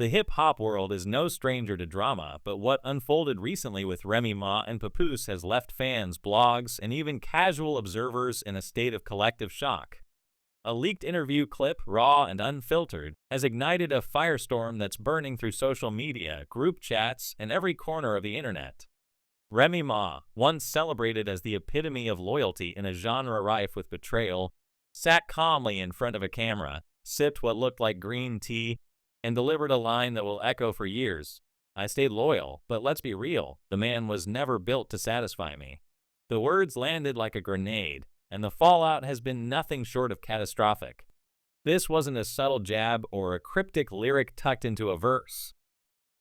The hip-hop world is no stranger to drama, but what unfolded recently with Remy Ma and Papoose has left fans, blogs, and even casual observers in a state of collective shock. A leaked interview clip, raw and unfiltered, has ignited a firestorm that's burning through social media, group chats, and every corner of the internet. Remy Ma, once celebrated as the epitome of loyalty in a genre rife with betrayal, sat calmly in front of a camera, sipped what looked like green tea, and delivered a line that will echo for years. "I stayed loyal, but let's be real, the man was never built to satisfy me." The words landed like a grenade, and the fallout has been nothing short of catastrophic. This wasn't a subtle jab or a cryptic lyric tucked into a verse.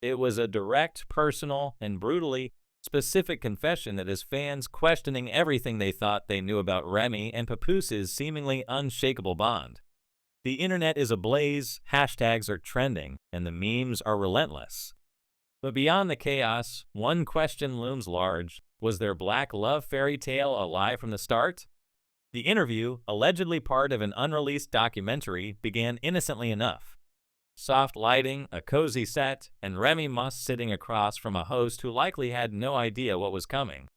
It was a direct, personal, and brutally specific confession that has fans questioning everything they thought they knew about Remy and Papoose's seemingly unshakable bond. The internet is ablaze, hashtags are trending, and the memes are relentless. But beyond the chaos, one question looms large. Was their black love fairy tale a lie from the start? The interview, allegedly part of an unreleased documentary, began innocently enough. Soft lighting, a cozy set, and Remy Ma sitting across from a host who likely had no idea what was coming.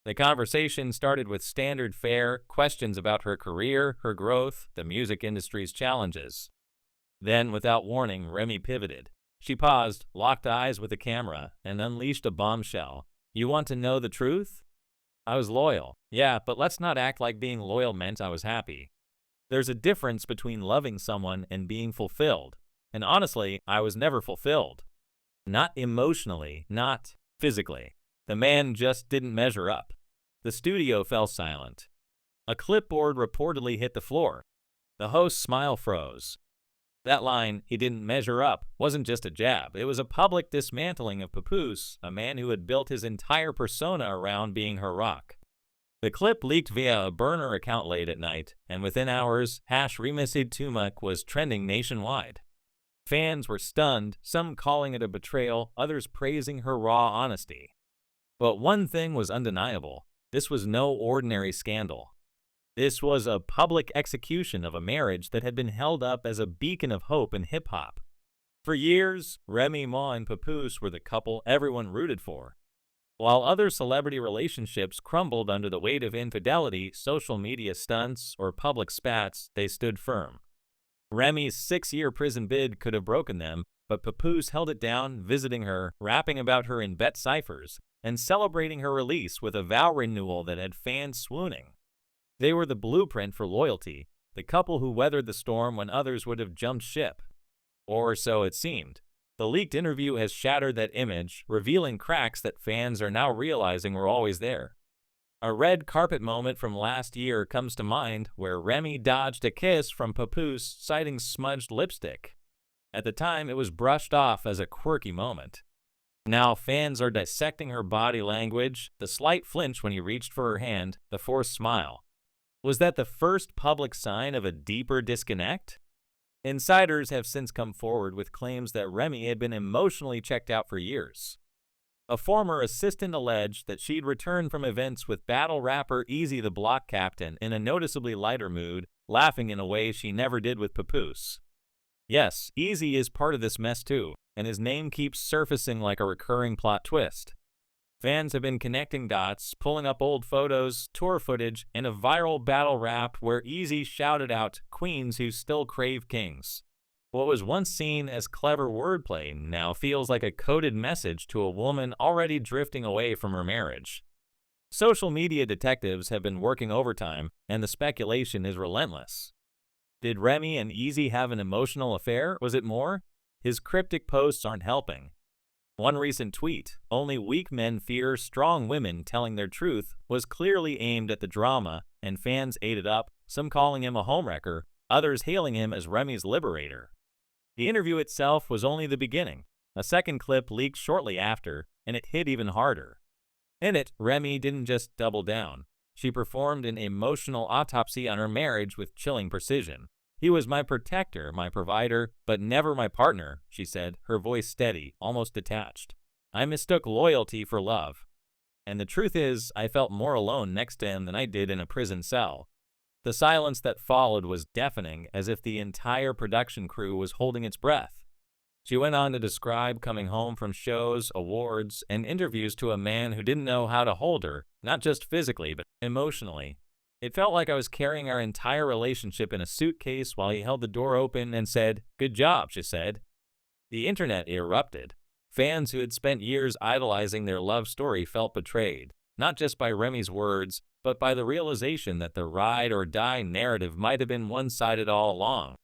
The conversation started with standard fare, questions about her career, her growth, the music industry's challenges. Then, without warning, Remy pivoted. She paused, locked eyes with the camera, and unleashed a bombshell. "You want to know the truth? I was loyal. Yeah, but let's not act like being loyal meant I was happy. There's a difference between loving someone and being fulfilled. And honestly, I was never fulfilled. Not emotionally, not physically. The man just didn't measure up." The studio fell silent. A clipboard reportedly hit the floor. The host's smile froze. That line, "he didn't measure up," wasn't just a jab. It was a public dismantling of Papoose, a man who had built his entire persona around being her rock. The clip leaked via a burner account late at night, and within hours, #RemySaidTooMuch was trending nationwide. Fans were stunned, some calling it a betrayal, others praising her raw honesty. But one thing was undeniable. This was no ordinary scandal. This was a public execution of a marriage that had been held up as a beacon of hope in hip-hop. For years, Remy Ma and Papoose were the couple everyone rooted for. While other celebrity relationships crumbled under the weight of infidelity, social media stunts, or public spats, they stood firm. Remy's 6-year prison bid could have broken them, but Papoose held it down, visiting her, rapping about her in bet ciphers, and celebrating her release with a vow renewal that had fans swooning. They were the blueprint for loyalty, the couple who weathered the storm when others would have jumped ship. Or so it seemed. The leaked interview has shattered that image, revealing cracks that fans are now realizing were always there. A red carpet moment from last year comes to mind, where Remy dodged a kiss from Papoose, citing smudged lipstick. At the time, it was brushed off as a quirky moment. Now fans are dissecting her body language, the slight flinch when he reached for her hand, the forced smile. Was that the first public sign of a deeper disconnect? Insiders have since come forward with claims that Remy had been emotionally checked out for years. A former assistant alleged that she'd returned from events with battle rapper Easy the Block Captain in a noticeably lighter mood, laughing in a way she never did with Papoose. Yes, Easy is part of this mess too, and his name keeps surfacing like a recurring plot twist. Fans have been connecting dots, pulling up old photos, tour footage, and a viral battle rap where Easy shouted out, "Queens who still crave kings." What was once seen as clever wordplay now feels like a coded message to a woman already drifting away from her marriage. Social media detectives have been working overtime, and the speculation is relentless. Did Remy and Easy have an emotional affair? Was it more? His cryptic posts aren't helping. One recent tweet, "Only weak men fear strong women telling their truth," was clearly aimed at the drama, and fans ate it up, some calling him a homewrecker, others hailing him as Remy's liberator. The interview itself was only the beginning. A second clip leaked shortly after, and it hit even harder. In it, Remy didn't just double down. She performed an emotional autopsy on her marriage with chilling precision. "He was my protector, my provider, but never my partner," she said, her voice steady, almost detached. "I mistook loyalty for love. And the truth is, I felt more alone next to him than I did in a prison cell." The silence that followed was deafening, as if the entire production crew was holding its breath. She went on to describe coming home from shows, awards, and interviews to a man who didn't know how to hold her, not just physically, but emotionally. It felt like I was carrying our entire relationship in a suitcase while he held the door open and said, "Good job," she said. The internet erupted. Fans who had spent years idolizing their love story felt betrayed, not just by Remy's words, but by the realization that the ride or die narrative might have been one-sided all along.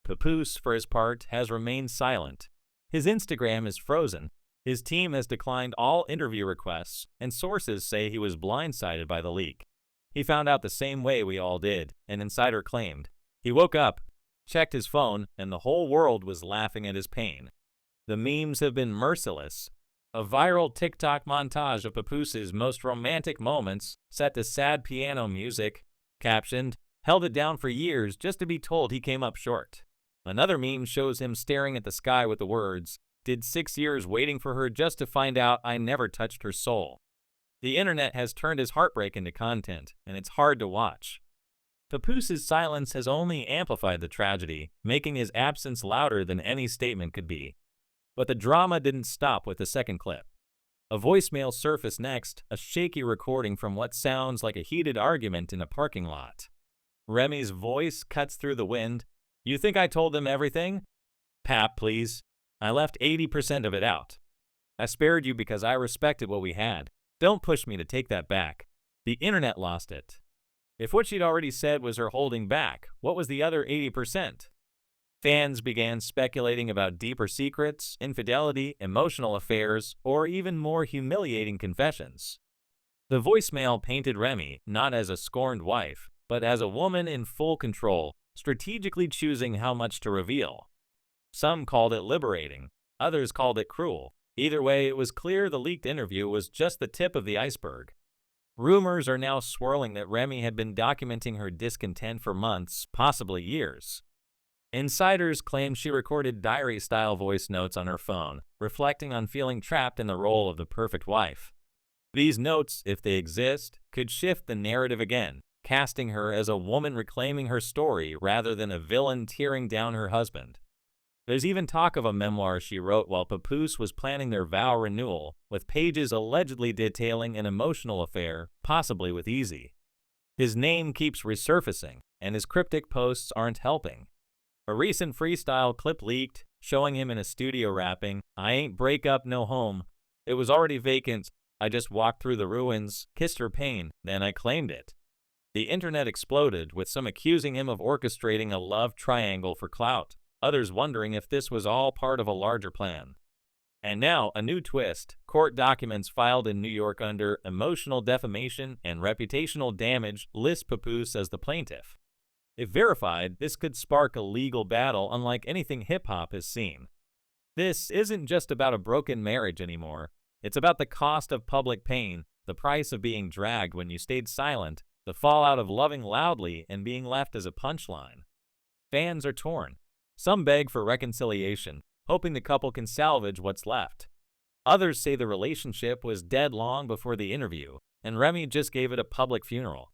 Papoose, for his part, has remained silent. His Instagram is frozen. His team has declined all interview requests, and sources say he was blindsided by the leak. He found out the same way we all did, an insider claimed. He woke up, checked his phone, and the whole world was laughing at his pain. The memes have been merciless. A viral TikTok montage of Papoose's most romantic moments, set to sad piano music, captioned, "Held it down for years just to be told he came up short." Another meme shows him staring at the sky with the words, "Did 6 years waiting for her just to find out I never touched her soul." The internet has turned his heartbreak into content, and it's hard to watch. Papoose's silence has only amplified the tragedy, making his absence louder than any statement could be. But the drama didn't stop with the second clip. A voicemail surfaced next, a shaky recording from what sounds like a heated argument in a parking lot. Remy's voice cuts through the wind. "You think I told them everything? Pap, please. I left 80% of it out. I spared you because I respected what we had. Don't push me to take that back." The internet lost it. If what she'd already said was her holding back, what was the other 80%? Fans began speculating about deeper secrets, infidelity, emotional affairs, or even more humiliating confessions. The voicemail painted Remy not as a scorned wife, but as a woman in full control, strategically choosing how much to reveal. Some called it liberating, others called it cruel. Either way, it was clear the leaked interview was just the tip of the iceberg. Rumors are now swirling that Remy had been documenting her discontent for months, possibly years. Insiders claim she recorded diary-style voice notes on her phone, reflecting on feeling trapped in the role of the perfect wife. These notes, if they exist, could shift the narrative again, casting her as a woman reclaiming her story rather than a villain tearing down her husband. There's even talk of a memoir she wrote while Papoose was planning their vow renewal, with pages allegedly detailing an emotional affair, possibly with Easy. His name keeps resurfacing, and his cryptic posts aren't helping. A recent freestyle clip leaked, showing him in a studio rapping, "I ain't break up no home. It was already vacant. I just walked through the ruins, kissed her pain, then I claimed it." The internet exploded, with some accusing him of orchestrating a love triangle for clout, others wondering if this was all part of a larger plan. And now, a new twist: court documents filed in New York under emotional defamation and reputational damage list Papoose as the plaintiff. If verified, this could spark a legal battle unlike anything hip-hop has seen. This isn't just about a broken marriage anymore. It's about the cost of public pain, the price of being dragged when you stayed silent, the fallout of loving loudly and being left as a punchline. Fans are torn. Some beg for reconciliation, hoping the couple can salvage what's left. Others say the relationship was dead long before the interview, and Remy just gave it a public funeral.